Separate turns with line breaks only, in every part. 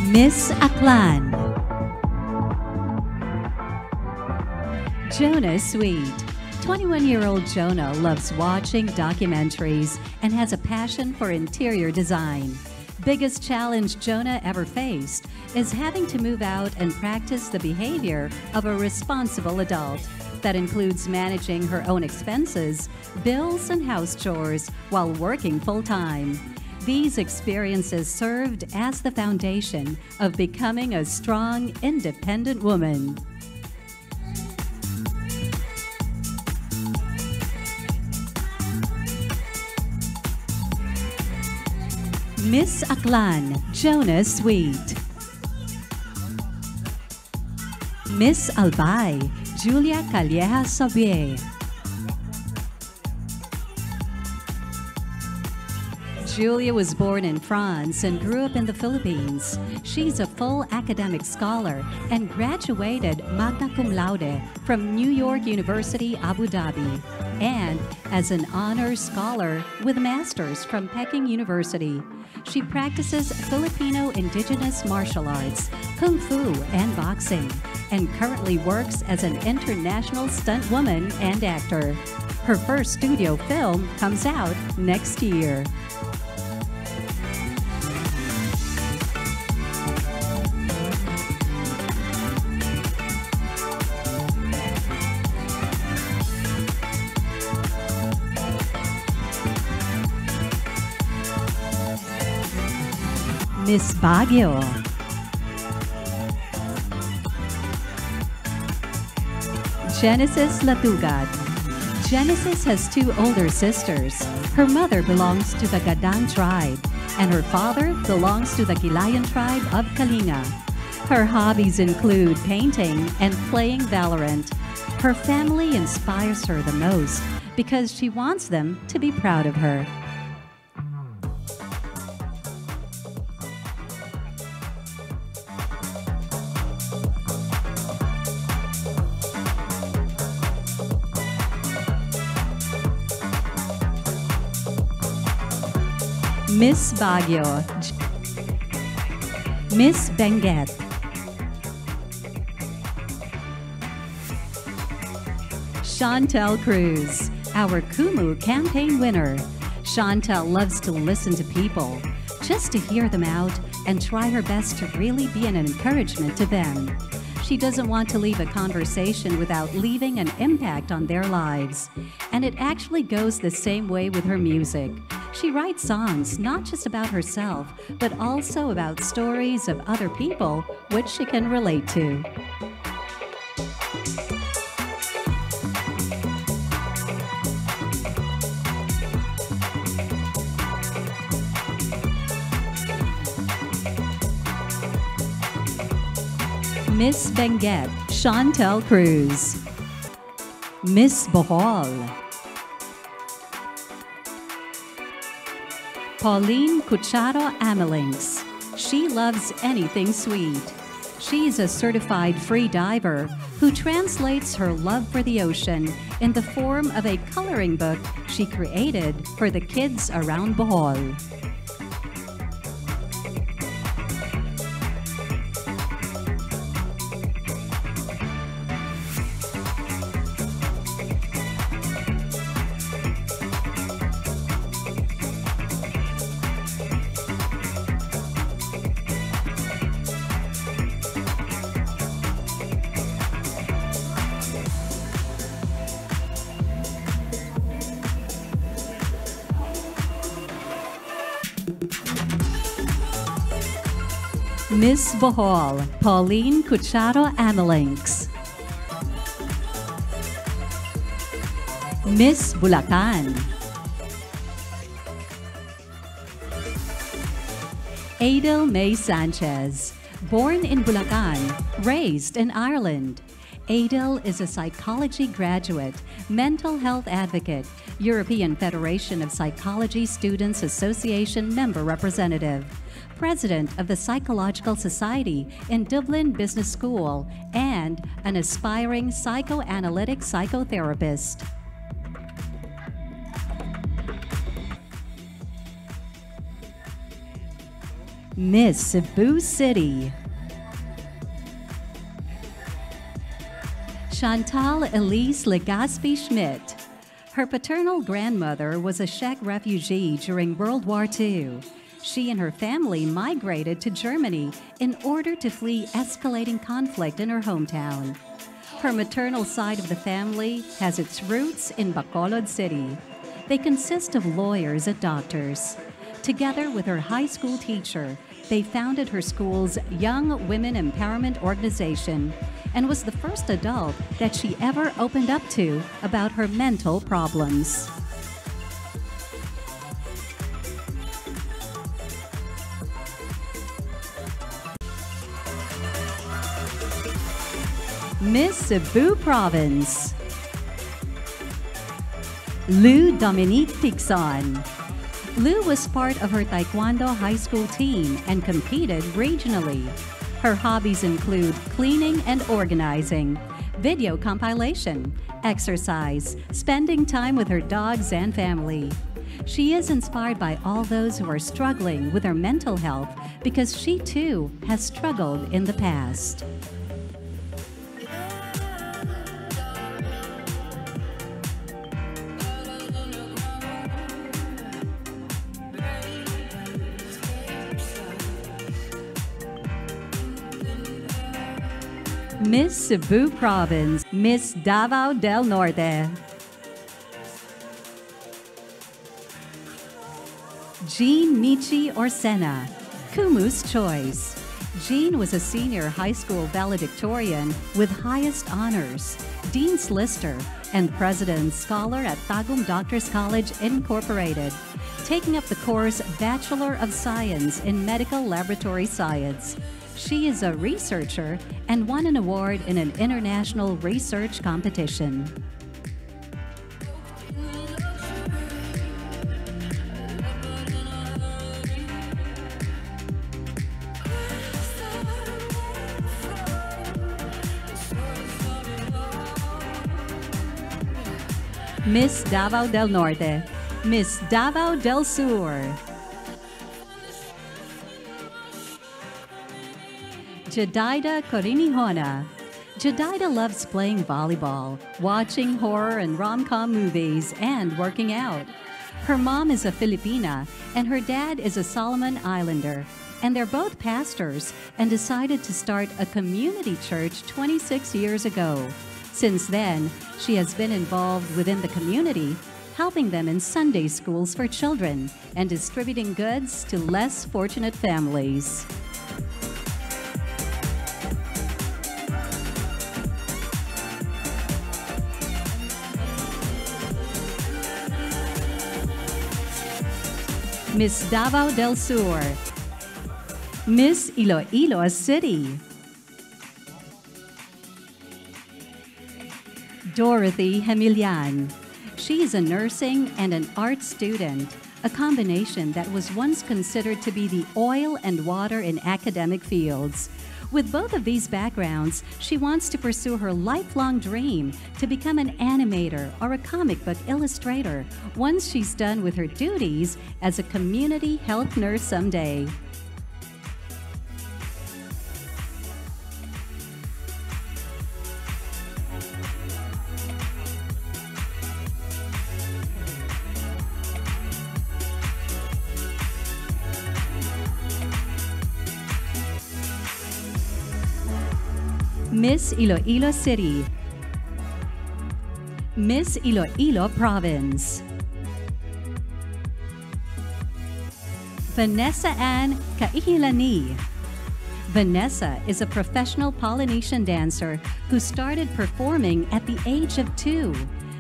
Miss Aklan. Jona Sweett. 21-year-old Jona loves watching documentaries and has a passion for interior design. Biggest challenge Jona ever faced is having to move out and practice the behavior of a responsible adult. That includes managing her own expenses, bills, and house chores while working full-time. These experiences served as the foundation of becoming a strong, independent woman. Miss Aklan, Jona Sweett. Miss Albay, Julia Calleja Saubier. Julia was born in France and grew up in the Philippines. She's a full academic scholar and graduated magna cum laude from New York University, Abu Dhabi, and as an honors scholar with a master's from Peking University. She practices Filipino indigenous martial arts, kung fu, and boxing, and currently works as an international stunt woman and actor. Her first studio film comes out next year. Miss Baguio. Ghenesis Latugat. Ghenesis has two older sisters. Her mother belongs to the Gadang tribe, and her father belongs to the Gilayan tribe of Kalinga. Her hobbies include painting and playing Valorant. Her family inspires her the most because she wants them to be proud of her. Miss Baguio. Miss Benguet. Chantal Cruz, our Kumu campaign winner. Chantal loves to listen to people, just to hear them out and try her best to really be an encouragement to them. She doesn't want to leave a conversation without leaving an impact on their lives. And it actually goes the same way with her music. She writes songs not just about herself, but also about stories of other people which she can relate to. Miss Benguet, Chantal Cruz. Miss Bohol. Pauline Kuchara Amelinks. She loves anything sweet. She's a certified free diver who translates her love for the ocean in the form of a coloring book she created for the kids around Bohol. Miss Bohol, Pauline Kuchara Amelinks. Miss Bulacan. Adel May Sanchez. Born in Bulacan, raised in Ireland. Adel is a psychology graduate, mental health advocate, European Federation of Psychology Students Association member representative, president of the Psychological Society in Dublin Business School, and an aspiring psychoanalytic psychotherapist. Miss Cebu City. Chantal Elise Legazpi Schmidt. Her paternal grandmother was a Czech refugee during World War II. She and her family migrated to Germany in order to flee escalating conflict in her hometown. Her maternal side of the family has its roots in Bacolod City. They consist of lawyers and doctors. Together with her high school teacher, they founded her school's Young Women Empowerment Organization and was the first adult that she ever opened up to about her mental problems. Miss Cebu Province. Luminique Piconlou. Lu was part of her Taekwondo high school team and competed regionally. Her hobbies include cleaning and organizing, video compilation, exercise, spending time with her dogs and family. She is inspired by all those who are struggling with their mental health because she too has struggled in the past. Miss Cebu Province, Miss Davao del Norte. Jeanne Michi Orsena, Kumu's Choice. Jeanne was a senior high school valedictorian with highest honors, Dean's Lister, and President's Scholar at Tagum Doctors College Incorporated, taking up the course Bachelor of Science in Medical Laboratory Science. She is a researcher and won an award in an international research competition. Miss Davao del Norte, Miss Davao del Sur. Jedida Korinihona. Jedida loves playing volleyball, watching horror and rom-com movies, and working out. Her mom is a Filipina, and her dad is a Solomon Islander. And they're both pastors and decided to start a community church 26 years ago. Since then, she has been involved within the community, helping them in Sunday schools for children and distributing goods to less fortunate families. Miss Davao del Sur. Miss Iloilo City. Dorothy Hamilian. She is a nursing and an art student, a combination that was once considered to be the oil and water in academic fields. With both of these backgrounds, she wants to pursue her lifelong dream to become an animator or a comic book illustrator once she's done with her duties as a community health nurse someday. Miss Iloilo City. Miss Iloilo Province. Vanessa Ann Kaihilani. Vanessa is a professional Polynesian dancer who started performing at the age of 2.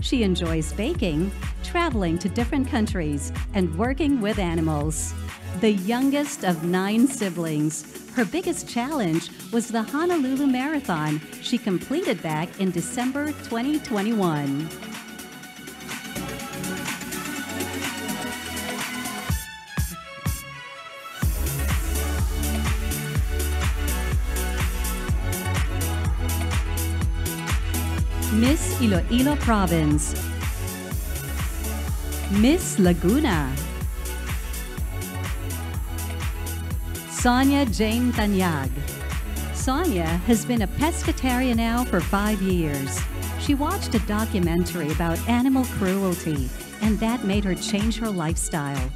She enjoys baking, traveling to different countries, and working with animals. The youngest of 9 siblings, her biggest challenge was the Honolulu Marathon she completed back in December 2021. Miss Iloilo Province. Miss Laguna. Sonia Jane Tanyag. Sonia has been a pescatarian now for 5 years. She watched a documentary about animal cruelty, and that made her change her lifestyle.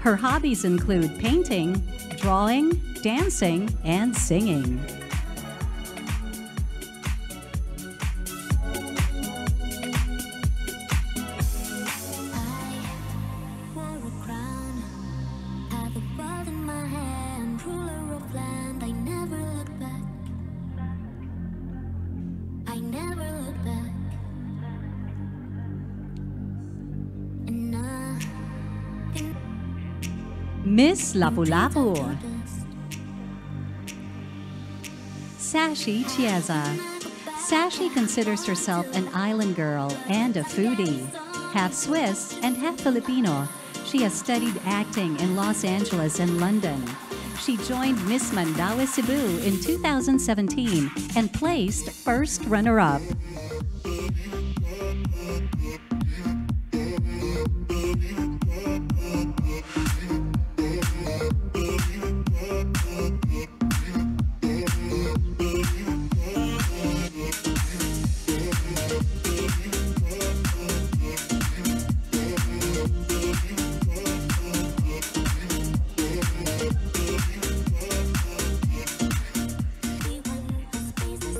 Her hobbies include painting, drawing, dancing, and singing. Miss Lapu-Lapu. Sashi Chiesa. Sashi considers herself an island girl and a foodie. Half Swiss and half Filipino, she has studied acting in Los Angeles and London. She joined Miss Mandaue Cebu in 2017 and placed first runner-up.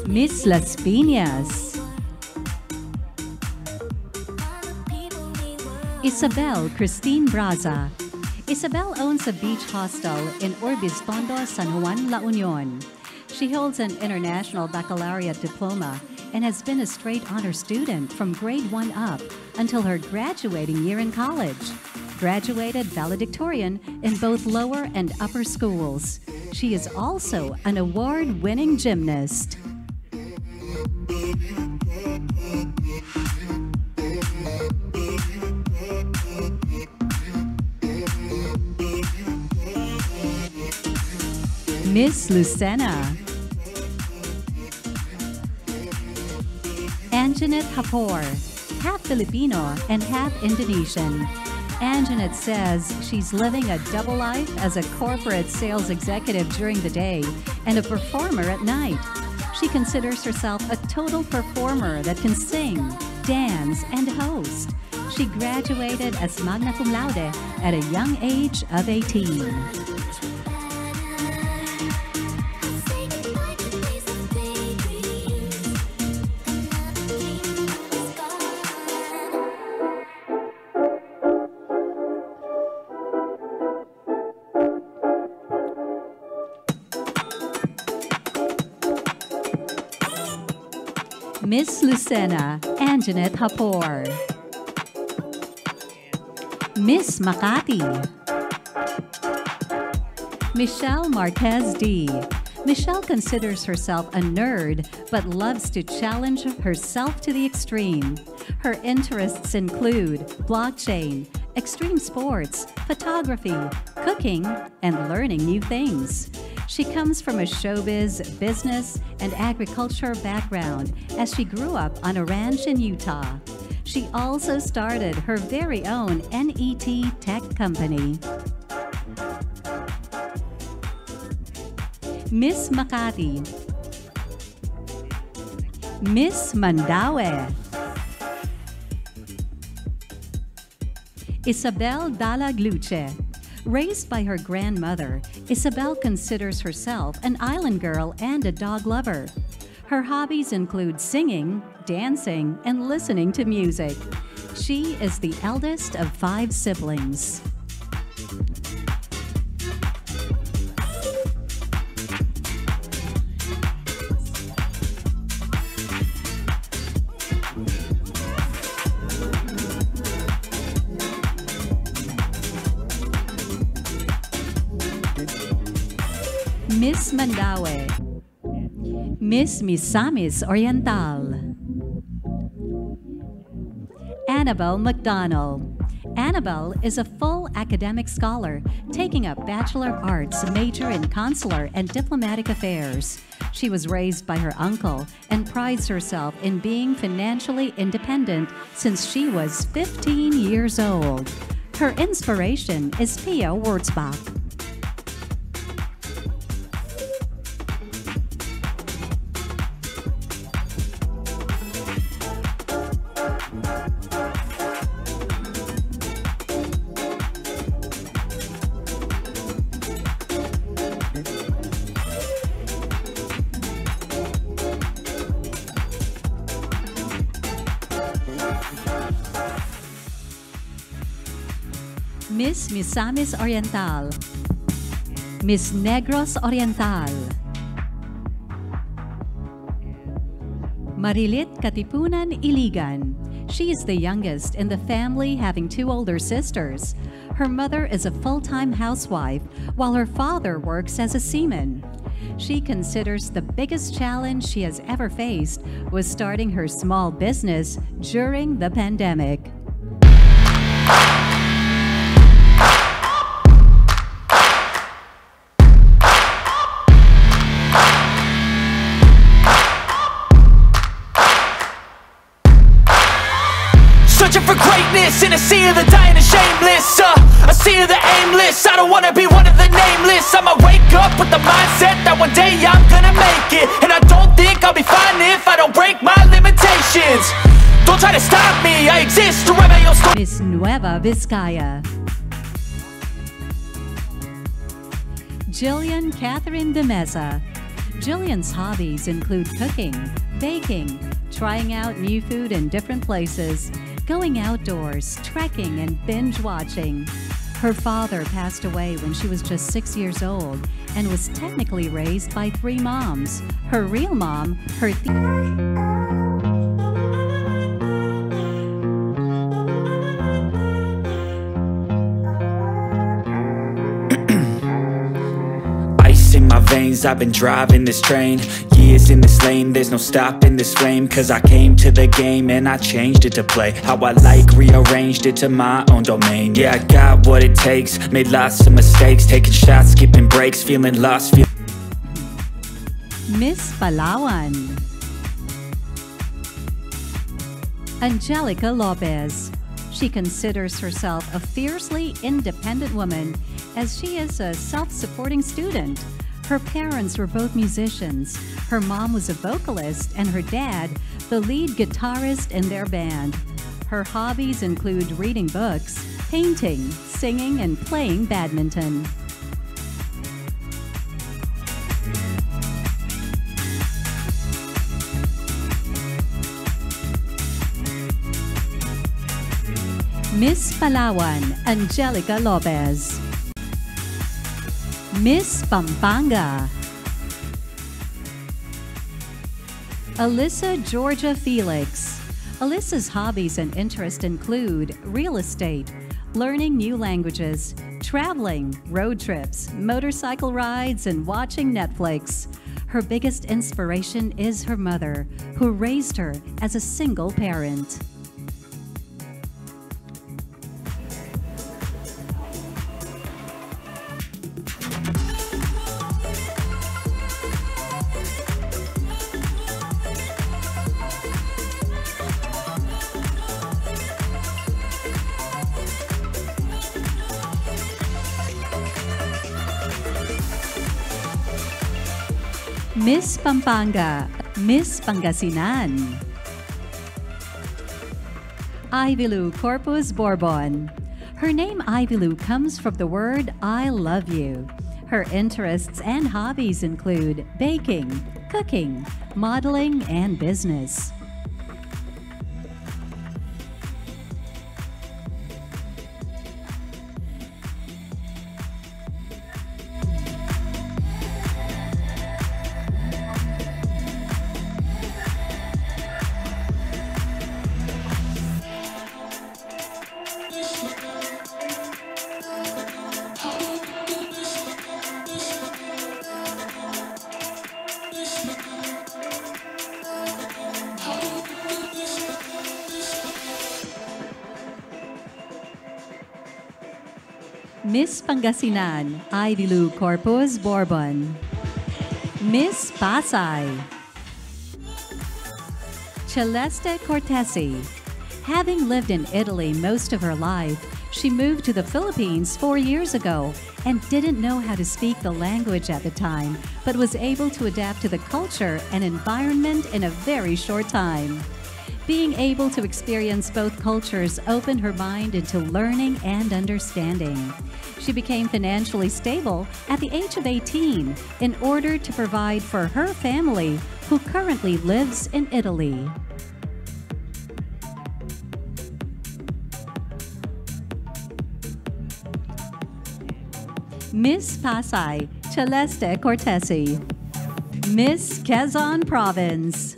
Miss Las Piñas. Isabelle Christine Braza. Isabel owns a beach hostel in Orbispondo, San Juan, La Union. She holds an international baccalaureate diploma and has been a straight honor student from grade 1 up until her graduating year in college. Graduated valedictorian in both lower and upper schools. She is also an award-winning gymnast. Miss Lucena. Anjanette Hapor, half Filipino and half Indonesian. Anjanette says she's living a double life as a corporate sales executive during the day and a performer at night. She considers herself a total performer that can sing, dance, and host. She graduated as magna cum laude at a young age of 18. Miss Lucena, Anjanette Hapor. Miss Makati. Michelle Marquez D. Michelle considers herself a nerd, but loves to challenge herself to the extreme. Her interests include blockchain, extreme sports, photography, cooking, and learning new things. She comes from a showbiz, business, and agriculture background as she grew up on a ranch in Utah. She also started her very own NET tech company. Miss Makati. Miss Mandaue. Isabel Dalagluce. Raised by her grandmother, Isabel considers herself an island girl and a dog lover. Her hobbies include singing, dancing, and listening to music. She is the eldest of 5 siblings. Miss Mandaue. Miss Misamis Oriental. Annabelle McDonald. Annabelle is a full academic scholar, taking a Bachelor of Arts major in Consular and Diplomatic Affairs. She was raised by her uncle and prides herself in being financially independent since she was 15 years old. Her inspiration is Pia Wurzbach. Miss Misamis Oriental, Miss Negros Oriental, Marilit Katipunan Iligan. She is the youngest in the family, having 2 older sisters. Her mother is a full-time housewife, while her father works as a seaman. She considers the biggest challenge she has ever faced was starting her small business during the pandemic.
Searching for greatness in a sea of the dying and shameless, a sea of the aimless. I don't wanna be one of the nameless. I'ma wake up with the mindset that one day I'm gonna make it, and I don't think I'll be fine if I don't break my limitations. Don't try to stop me, I exist to write my own story.
Miss Nueva Vizcaya, Jillian Catherine de Mesa. Jillian's hobbies include cooking, baking, trying out new food in different places, going outdoors, trekking, and binge watching. Her father passed away when she was just 6 years old and was technically raised by 3 moms. Her real mom, her
in my veins, I've been driving this train. Years in this lane, there's no stopping this flame. Cause I came to the game and I changed it to play how I like, rearranged it to my own domain. Yeah, I got what it takes, made lots of mistakes, taking shots, skipping breaks, feeling lost.
Miss Palawan, Angelica Lopez. She considers herself a fiercely independent woman as she is a self-supporting student. Her parents were both musicians. Her mom was a vocalist and her dad, the lead guitarist in their band. Her hobbies include reading books, painting, singing, and playing badminton. Miss Palawan, Angelica Lopez. Miss Pampanga, Alyssa Georgia Felix. Alyssa's hobbies and interests include real estate, learning new languages, traveling, road trips, motorcycle rides, and watching Netflix. Her biggest inspiration is her mother, who raised her as a single parent. Miss Pampanga, Miss Pangasinan. Ivilu Corpus Bourbon. Her name Ivilu comes from the word I love you. Her interests and hobbies include baking, cooking, modeling, and business. Miss Pangasinan, Ivilu Corpus Bourbon. Miss Pasay, Celeste Cortesi. Having lived in Italy most of her life, she moved to the Philippines 4 years ago and didn't know how to speak the language at the time, but was able to adapt to the culture and environment in a very short time. Being able to experience both cultures opened her mind into learning and understanding. She became financially stable at the age of 18 in order to provide for her family, who currently lives in Italy. Miss Pasay, Celeste Cortesi. Miss Quezon Province,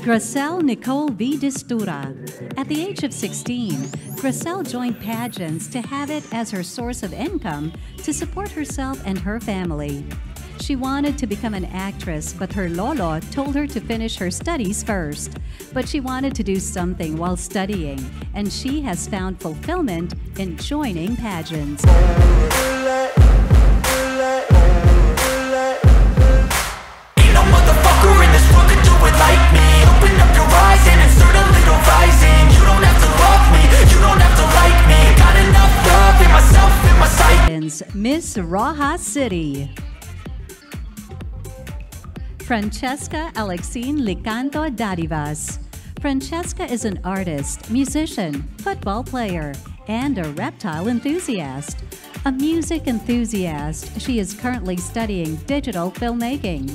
Gracel Nicole V. Distura. At the age of 16, Gracel joined pageants to have it as her source of income to support herself and her family. She wanted to become an actress, but her lolo told her to finish her studies first. But she wanted to do something while studying, and she has found fulfillment in joining pageants.
Like me, open up your eyes and insert a little rising. You don't have to love me, you don't have to like me. Got enough love in myself, in my sight.
Miss Rojas City, Francesca Alexine Licanto Dadivas. Francesca is an artist, musician, football player, and a reptile enthusiast. A music enthusiast, she is currently studying digital filmmaking.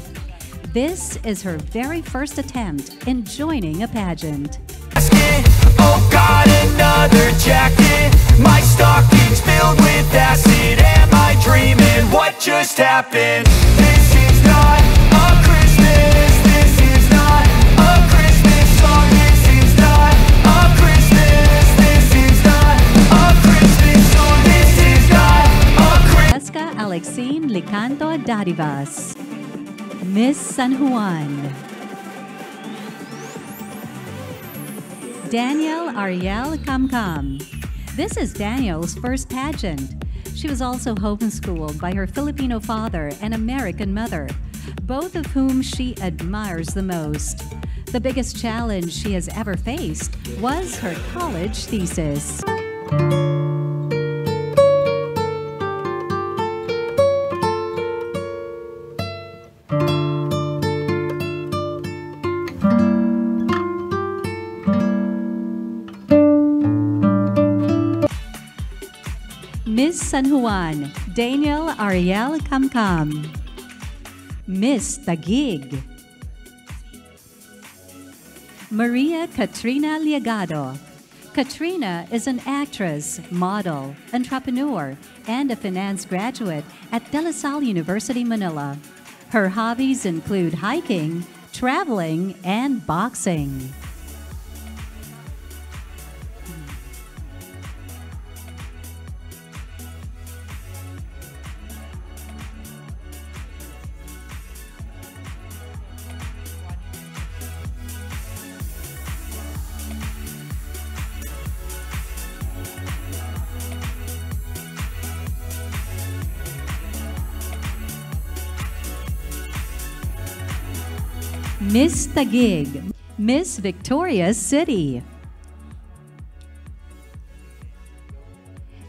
This is her very first attempt in joining a pageant.
Oh God, another jacket. My stocking's filled with acid. Am I dreaming? What just happened? This is not a Christmas. This is not a Christmas song. This is not a Christmas. This is not a Christmas song. This is not a Christmas.
Francesca Alexine Licanto Dadivas. Miss San Juan, Daniel Ariel Camcam. This is Daniel's first pageant. She was also homeschooled by her Filipino father and American mother, both of whom she admires the most. The biggest challenge she has ever faced was her college thesis. Miss San Juan, Daniel Ariel Camcam. Miss Taguig, Maria Katrina Liagado. Katrina is an actress, model, entrepreneur, and a finance graduate at De La Salle University, Manila. Her hobbies include hiking, traveling, and boxing. Miss Taguig, Miss Victoria City.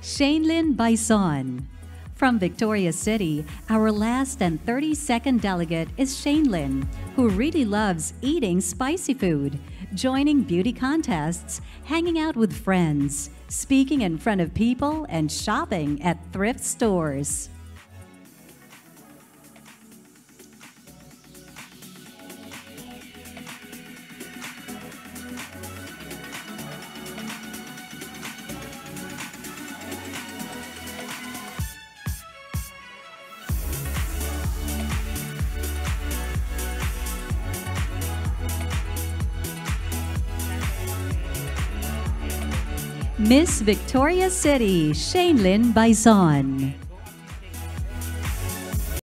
Shaneline Bison. From Victoria City, our last and 32nd delegate is Shaneline, who really loves eating spicy food, joining beauty contests, hanging out with friends, speaking in front of people, and shopping at thrift stores. Miss Victoria City, Shaneline Bison.